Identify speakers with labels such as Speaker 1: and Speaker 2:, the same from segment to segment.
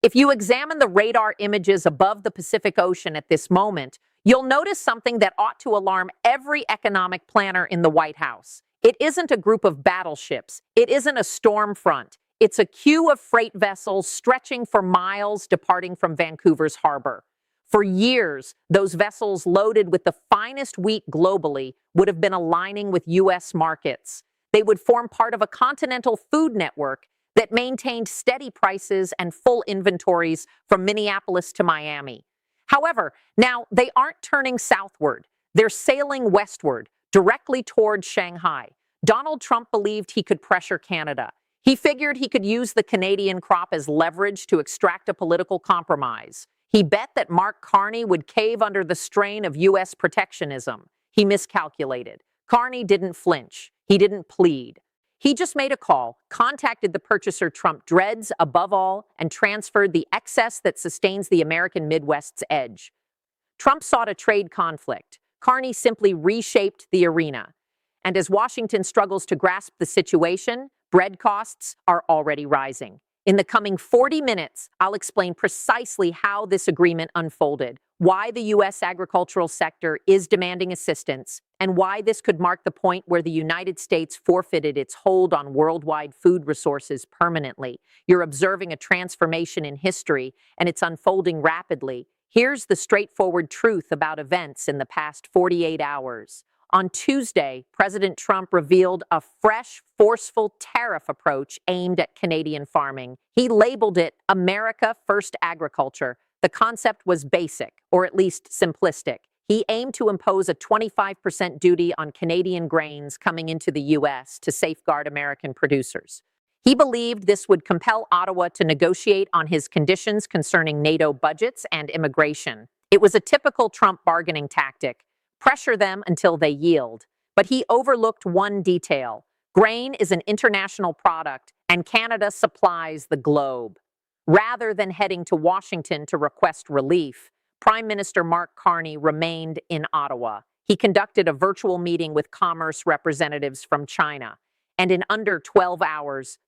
Speaker 1: If you examine the radar images above the Pacific Ocean at this moment, you'll notice something that ought to alarm every economic planner in the White House. It isn't a group of battleships. It isn't a storm front. It's a queue of freight vessels stretching for miles departing from Vancouver's harbor. For years, those vessels loaded with the finest wheat globally would have been aligning with U.S. markets. They would form part of a continental food network that maintained steady prices and full inventories from Minneapolis to Miami. However, now they aren't turning southward. They're sailing westward, directly toward Shanghai. Donald Trump believed he could pressure Canada. He figured he could use the Canadian crop as leverage to extract a political compromise. He bet that Mark Carney would cave under the strain of U.S. protectionism. He miscalculated. Carney didn't flinch. He didn't plead. He just made a call, contacted the purchaser Trump dreads above all, and transferred the excess that sustains the American Midwest's edge. Trump sought a trade conflict. Carney simply reshaped the arena. And as Washington struggles to grasp the situation, bread costs are already rising. In the coming 40 minutes, I'll explain precisely how this agreement unfolded, why the U.S. agricultural sector is demanding assistance, and why this could mark the point where the United States forfeited its hold on worldwide food resources permanently. You're observing a transformation in history, and it's unfolding rapidly. Here's the straightforward truth about events in the past 48 hours. On Tuesday, President Trump revealed a fresh, forceful tariff approach aimed at Canadian farming. He labeled it America First Agriculture. The concept was basic, or at least simplistic. He aimed to impose a 25% duty on Canadian grains coming into the U.S. to safeguard American producers. He believed this would compel Ottawa to negotiate on his conditions concerning NATO budgets and immigration. It was a typical Trump bargaining tactic. Pressure them until they yield. But he overlooked one detail. Grain is an international product, and Canada supplies the globe. Rather than heading to Washington to request relief, Prime Minister Mark Carney remained in Ottawa. He conducted a virtual meeting with commerce representatives from China. And in under 12 hours,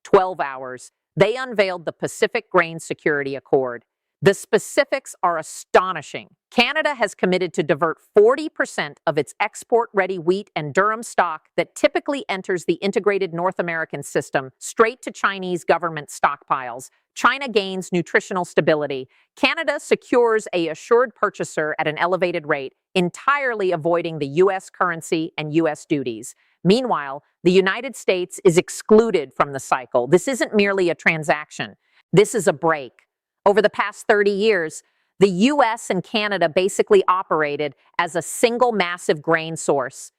Speaker 1: they unveiled the Pacific Grain Security Accord. The specifics are astonishing. Canada has committed to divert 40% of its export-ready wheat and durum stock that typically enters the integrated North American system straight to Chinese government stockpiles. China gains nutritional stability. Canada secures an assured purchaser at an elevated rate, entirely avoiding the U.S. currency and U.S. duties. Meanwhile, the United States is excluded from the cycle. This isn't merely a transaction. This is a break. Over the past 30 years, the U.S. and Canada basically operated as a single massive grain source.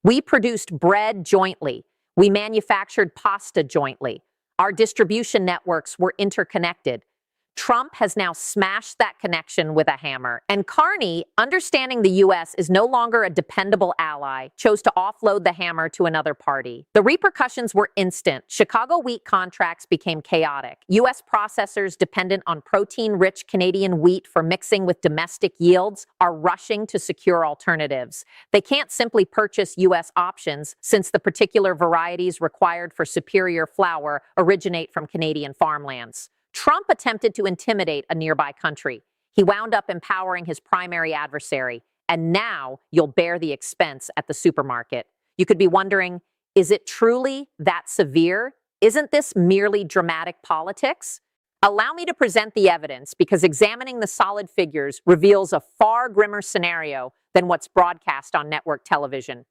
Speaker 1: We produced bread jointly. We manufactured pasta jointly. Our distribution networks were interconnected. Trump has now smashed that connection with a hammer. And Carney, understanding the U.S. is no longer a dependable ally, chose to offload the hammer to another party. The repercussions were instant. Chicago wheat contracts became chaotic. U.S. processors dependent on protein-rich Canadian wheat for mixing with domestic yields are rushing to secure alternatives. They can't simply purchase U.S. options since the particular varieties required for superior flour originate from Canadian farmlands. Trump attempted to intimidate a nearby country. He wound up empowering his primary adversary, and now you'll bear the expense at the supermarket. You could be wondering, is it truly that severe? Isn't this merely dramatic politics? Allow me to present the evidence, because examining the solid figures reveals a far grimmer scenario than what's broadcast on network television.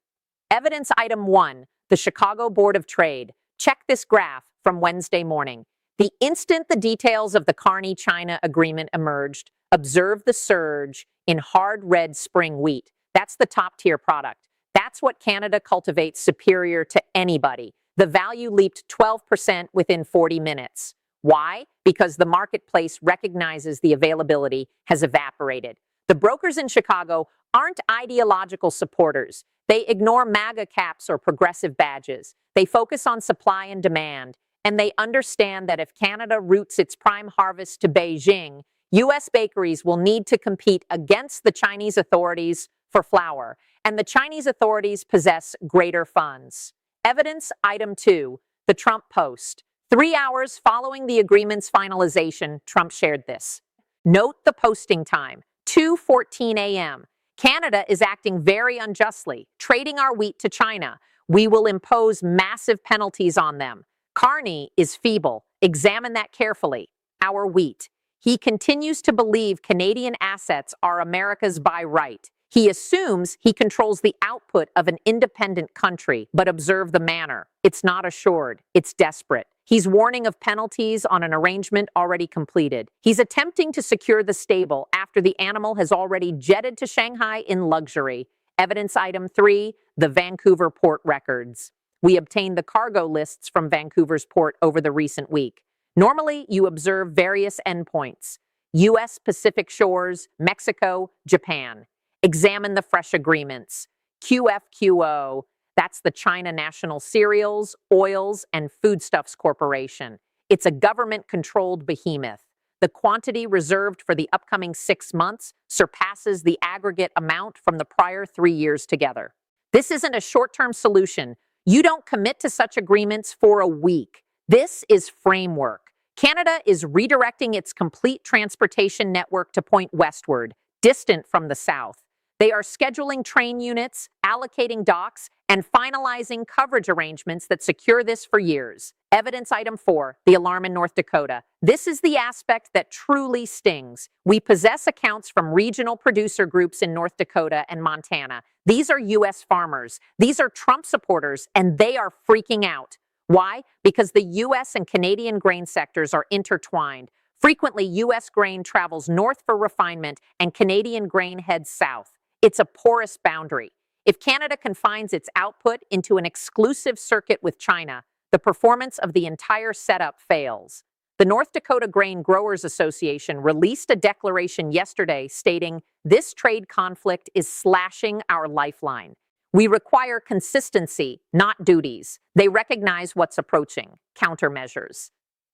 Speaker 1: Evidence item 1, the Chicago Board of Trade. Check this graph from Wednesday morning. The instant the details of the Carney-China agreement emerged, observe the surge in hard red spring wheat. That's the top-tier product. That's what Canada cultivates superior to anybody. The value leaped 12% within 40 minutes. Why? Because the marketplace recognizes the availability has evaporated. The brokers in Chicago aren't ideological supporters. They ignore MAGA caps or progressive badges. They focus on supply and demand. And they understand that if Canada routes its prime harvest to Beijing, U.S. bakeries will need to compete against the Chinese authorities for flour, and the Chinese authorities possess greater funds. Evidence item 2, the Trump post. 3 hours following the agreement's finalization, Trump shared this. Note the posting time, 2:14 a.m. Canada is acting very unjustly, trading our wheat to China. We will impose massive penalties on them. Carney is feeble. Examine that carefully. Our wheat. He continues to believe Canadian assets are America's by right. He assumes he controls the output of an independent country, but observe the manner. It's not assured. It's desperate. He's warning of penalties on an arrangement already completed. He's attempting to secure the stable after the animal has already jetted to Shanghai in luxury. Evidence item 3, the Vancouver port records. We obtained the cargo lists from Vancouver's port over the recent week. Normally, you observe various endpoints: U.S. Pacific shores, Mexico, Japan. Examine the fresh agreements. QFQO, that's the China National Cereals, Oils, and Foodstuffs Corporation. It's a government-controlled behemoth. The quantity reserved for the upcoming 6 months surpasses the aggregate amount from the prior 3 years together. This isn't a short-term solution. You don't commit to such agreements for a week. This is framework. Canada is redirecting its complete transportation network to point westward, distant from the south. They are scheduling train units, allocating docks, and finalizing coverage arrangements that secure this for years. Evidence item 4, the alarm in North Dakota. This is the aspect that truly stings. We possess accounts from regional producer groups in North Dakota and Montana. These are U.S. farmers. These are Trump supporters, and they are freaking out. Why? Because the U.S. and Canadian grain sectors are intertwined. Frequently, U.S. grain travels north for refinement, and Canadian grain heads south. It's a porous boundary. If Canada confines its output into an exclusive circuit with China, the performance of the entire setup fails. The North Dakota Grain Growers Association released a declaration yesterday stating, "This trade conflict is slashing our lifeline. We require consistency, not duties." They recognize what's approaching: countermeasures.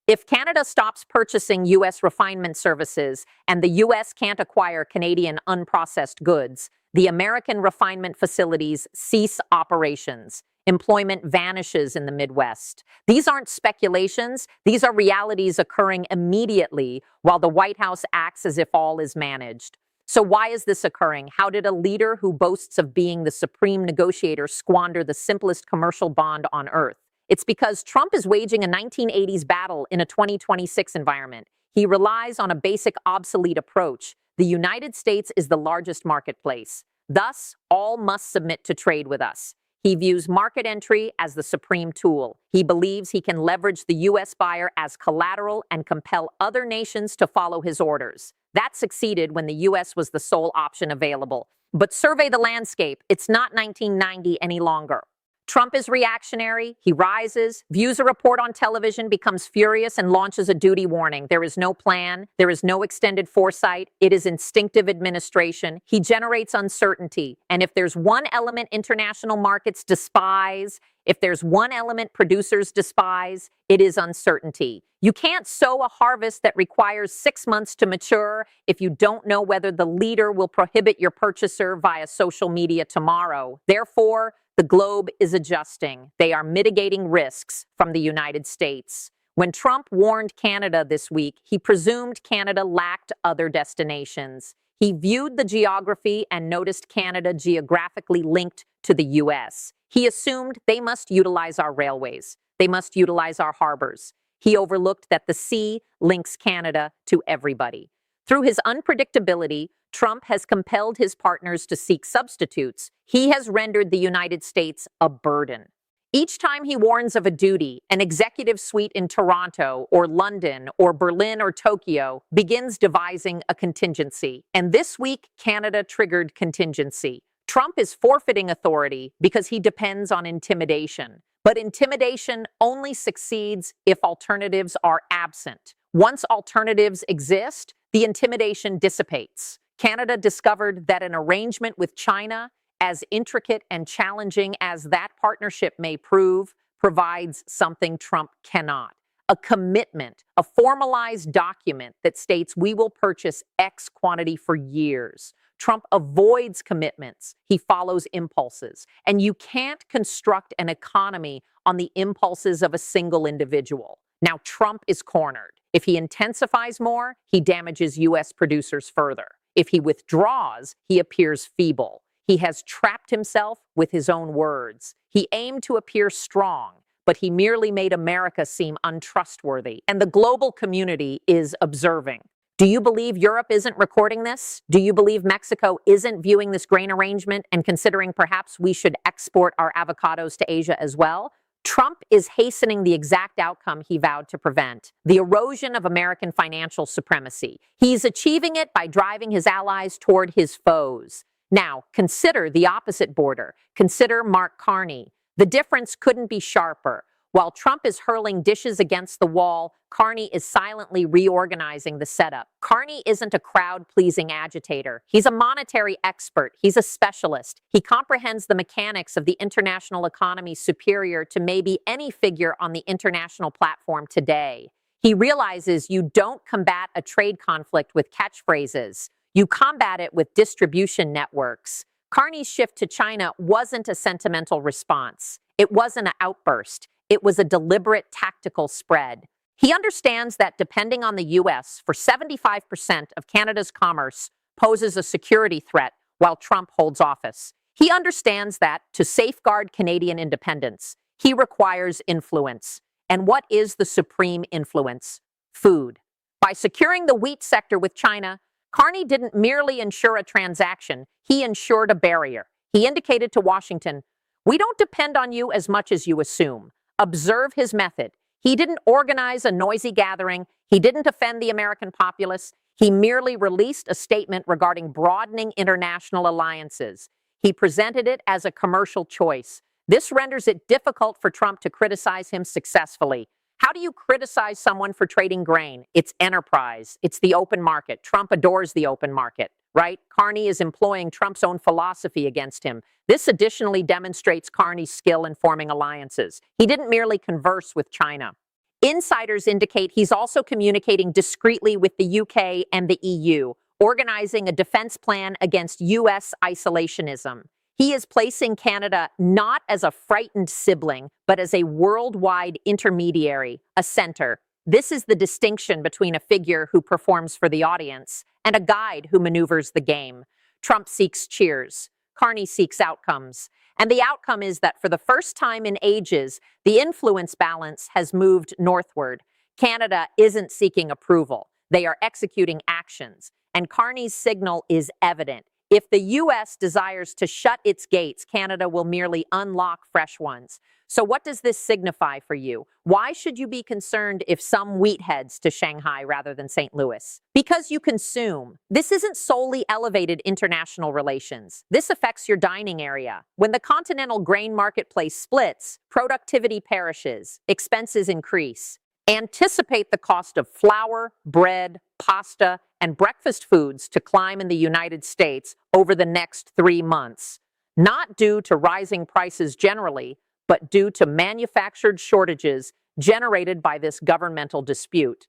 Speaker 1: If Canada stops purchasing U.S. refinement services and the U.S. can't acquire Canadian unprocessed goods, the American refinement facilities cease operations. Employment vanishes in the Midwest. These aren't speculations. These are realities occurring immediately while the White House acts as if all is managed. So why is this occurring? How did a leader who boasts of being the supreme negotiator squander the simplest commercial bond on earth? It's because Trump is waging a 1980s battle in a 2026 environment. He relies on a basic obsolete approach. The United States is the largest marketplace. Thus, all must submit to trade with us. He views market entry as the supreme tool. He believes he can leverage the U.S. buyer as collateral and compel other nations to follow his orders. That succeeded when the U.S. was the sole option available. But survey the landscape. It's not 1990 any longer. Trump is reactionary. He rises, views a report on television, becomes furious, and launches a duty warning. There is no plan. There is no extended foresight. It is instinctive administration. He generates uncertainty. And if there's one element international markets despise, if there's one element producers despise, it is uncertainty. You can't sow a harvest that requires 6 months to mature if you don't know whether the leader will prohibit your purchaser via social media tomorrow. Therefore, the globe is adjusting. They are mitigating risks from the United States. When Trump warned Canada this week, he presumed Canada lacked other destinations. He viewed the geography and noticed Canada geographically linked to the U.S. He assumed they must utilize our railways. They must utilize our harbors. He overlooked that the sea links Canada to everybody. Through his unpredictability, Trump has compelled his partners to seek substitutes. He has rendered the United States a burden. Each time he warns of a duty, an executive suite in Toronto or London or Berlin or Tokyo begins devising a contingency. And this week, Canada triggered contingency. Trump is forfeiting authority because he depends on intimidation. But intimidation only succeeds if alternatives are absent. Once alternatives exist, the intimidation dissipates. Canada discovered that an arrangement with China, as intricate and challenging as that partnership may prove, provides something Trump cannot: a commitment, a formalized document that states we will purchase X quantity for years. Trump avoids commitments. He follows impulses. And you can't construct an economy on the impulses of a single individual. Now, Trump is cornered. If he intensifies more, he damages U.S. producers further. If he withdraws, he appears feeble. He has trapped himself with his own words. He aimed to appear strong, but he merely made America seem untrustworthy, and the global community is observing. Do you believe Europe isn't recording this? Do you believe Mexico isn't viewing this grain arrangement and considering perhaps we should export our avocados to Asia as well? Trump is hastening the exact outcome he vowed to prevent, the erosion of American financial supremacy. He's achieving it by driving his allies toward his foes. Now, consider the opposite border. Consider Mark Carney. The difference couldn't be sharper. While Trump is hurling dishes against the wall, Carney is silently reorganizing the setup. Carney isn't a crowd-pleasing agitator. He's a monetary expert. He's a specialist. He comprehends the mechanics of the international economy superior to maybe any figure on the international platform today. He realizes you don't combat a trade conflict with catchphrases. You combat it with distribution networks. Carney's shift to China wasn't a sentimental response. It wasn't an outburst. It was a deliberate tactical spread. He understands that depending on the U.S. for 75% of Canada's commerce poses a security threat while Trump holds office. He understands that to safeguard Canadian independence, he requires influence. And what is the supreme influence? Food. By securing the wheat sector with China, Carney didn't merely ensure a transaction, he ensured a barrier. He indicated to Washington, "We don't depend on you as much as you assume." Observe his method. He didn't organize a noisy gathering. He didn't offend the American populace. He merely released a statement regarding broadening international alliances. He presented it as a commercial choice. This renders it difficult for Trump to criticize him successfully. How do you criticize someone for trading grain? It's enterprise. It's the open market. Trump adores the open market, right? Carney is employing Trump's own philosophy against him. This additionally demonstrates Carney's skill in forming alliances. He didn't merely converse with China. Insiders indicate he's also communicating discreetly with the UK and the EU, organizing a defense plan against US isolationism. He is placing Canada not as a frightened sibling, but as a worldwide intermediary, a center. This is the distinction between a figure who performs for the audience and a guide who maneuvers the game. Trump seeks cheers. Carney seeks outcomes. And the outcome is that for the first time in ages, the influence balance has moved northward. Canada isn't seeking approval. They are executing actions. And Carney's signal is evident. If the U.S. desires to shut its gates, Canada will merely unlock fresh ones. So what does this signify for you? Why should you be concerned if some wheat heads to Shanghai rather than St. Louis? Because you consume. This isn't solely elevated international relations. This affects your dining area. When the continental grain marketplace splits, productivity perishes, expenses increase. Anticipate the cost of flour, bread, pasta, and breakfast foods to climb in the United States over the next 3 months, not due to rising prices generally, but due to manufactured shortages generated by this governmental dispute.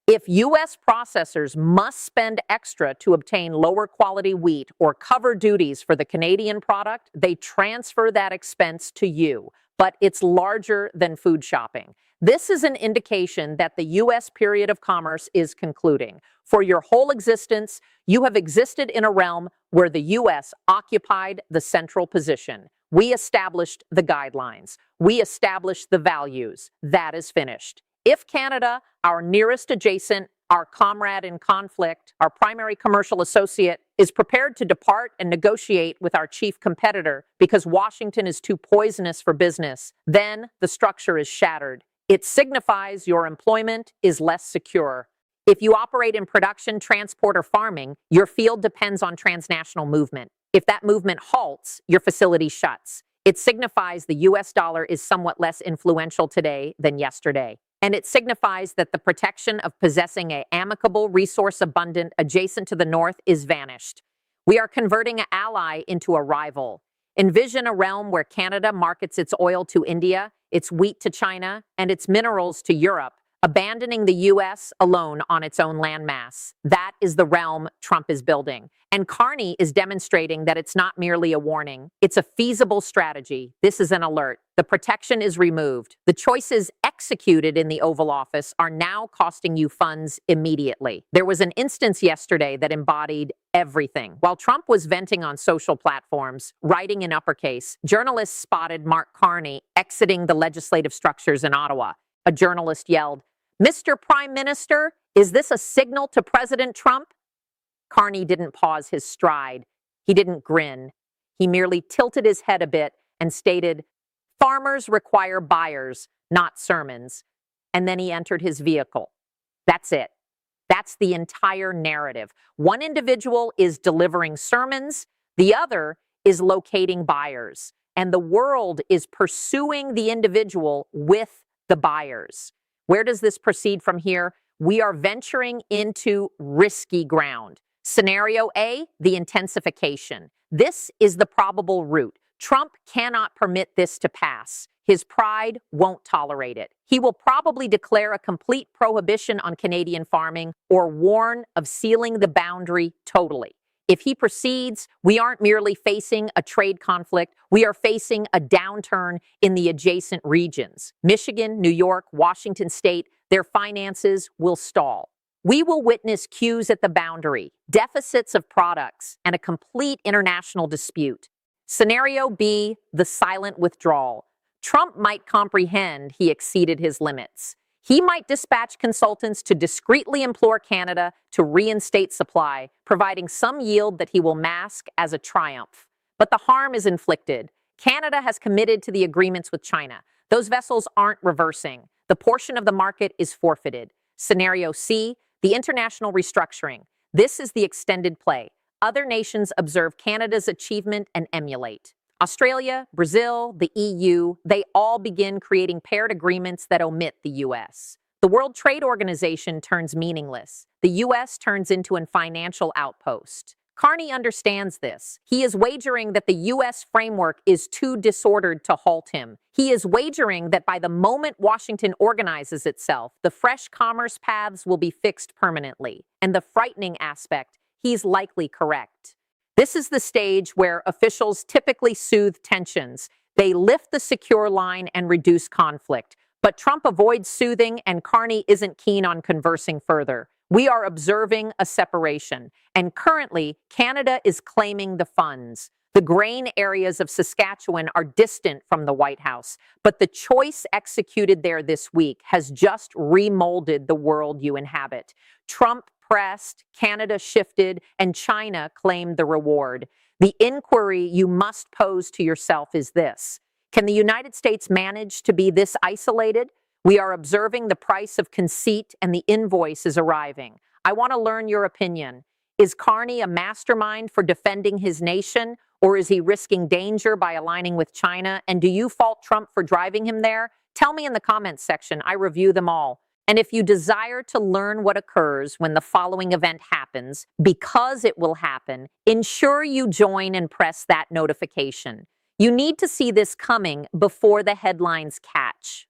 Speaker 1: If U.S. processors must spend extra to obtain lower quality wheat or cover duties for the Canadian product, they transfer that expense to you. But it's larger than food shopping. This is an indication that the U.S. period of commerce is concluding. For your whole existence, you have existed in a realm where the U.S. occupied the central position. We established the guidelines. We established the values. That is finished. If Canada, our nearest adjacent, our comrade in conflict, our primary commercial associate, is prepared to depart and negotiate with our chief competitor because Washington is too poisonous for business, then the structure is shattered. It signifies your employment is less secure. If you operate in production, transport, or farming, your field depends on transnational movement. If that movement halts, your facility shuts. It signifies the U.S. dollar is somewhat less influential today than yesterday. And it signifies that the protection of possessing an amicable, resource-abundant adjacent to the north is vanished. We are converting an ally into a rival. Envision a realm where Canada markets its oil to India, its wheat to China, and its minerals to Europe, abandoning the U.S. alone on its own landmass. That is the realm Trump is building. And Carney is demonstrating that it's not merely a warning. It's a feasible strategy. This is an alert. The protection is removed. The choice is executed in the Oval Office are now costing you funds immediately. There was an instance yesterday that embodied everything. While Trump was venting on social platforms, writing in uppercase, journalists spotted Mark Carney exiting the legislative structures in Ottawa. A journalist yelled, "Mr. Prime Minister, is this a signal to President Trump?" Carney didn't pause his stride. He didn't grin. He merely tilted his head a bit and stated, "Farmers require buyers, not sermons." And then he entered his vehicle. That's it. That's the entire narrative. One individual is delivering sermons, the other is locating buyers. And the world is pursuing the individual with the buyers. Where does this proceed from here? We are venturing into risky ground. Scenario A, the intensification. This is the probable route. Trump cannot permit this to pass. His pride won't tolerate it. He will probably declare a complete prohibition on Canadian farming or warn of sealing the boundary totally. If he proceeds, we aren't merely facing a trade conflict, we are facing a downturn in the adjacent regions. Michigan, New York, Washington State, their finances will stall. We will witness queues at the boundary, deficits of products, and a complete international dispute. Scenario B, the silent withdrawal. Trump might comprehend he exceeded his limits. He might dispatch consultants to discreetly implore Canada to reinstate supply, providing some yield that he will mask as a triumph. But the harm is inflicted. Canada has committed to the agreements with China. Those vessels aren't reversing. The portion of the market is forfeited. Scenario C, the international restructuring. This is the extended play. Other nations observe Canada's achievement and emulate. Australia, Brazil, the EU, they all begin creating paired agreements that omit the US. The World Trade Organization turns meaningless. The US turns into a financial outpost. Carney understands this. He is wagering that the US framework is too disordered to halt him. He is wagering that by the moment Washington organizes itself, the fresh commerce paths will be fixed permanently. And the frightening aspect, he's likely correct. This is the stage where officials typically soothe tensions. They lift the secure line and reduce conflict. But Trump avoids soothing, and Carney isn't keen on conversing further. We are observing a separation, and currently, Canada is claiming the funds. The grain areas of Saskatchewan are distant from the White House, but the choice executed there this week has just remolded the world you inhabit. Trump pressed, Canada shifted, and China claimed the reward. The inquiry you must pose to yourself is this: can the United States manage to be this isolated? We are observing the price of conceit, and the invoice is arriving. I want to learn your opinion. Is Carney a mastermind for defending his nation, or is he risking danger by aligning with China? And do you fault Trump for driving him there? Tell me in the comments section. I review them all. And if you desire to learn what occurs when the following event happens, because it will happen, ensure you join and press that notification. You need to see this coming before the headlines catch.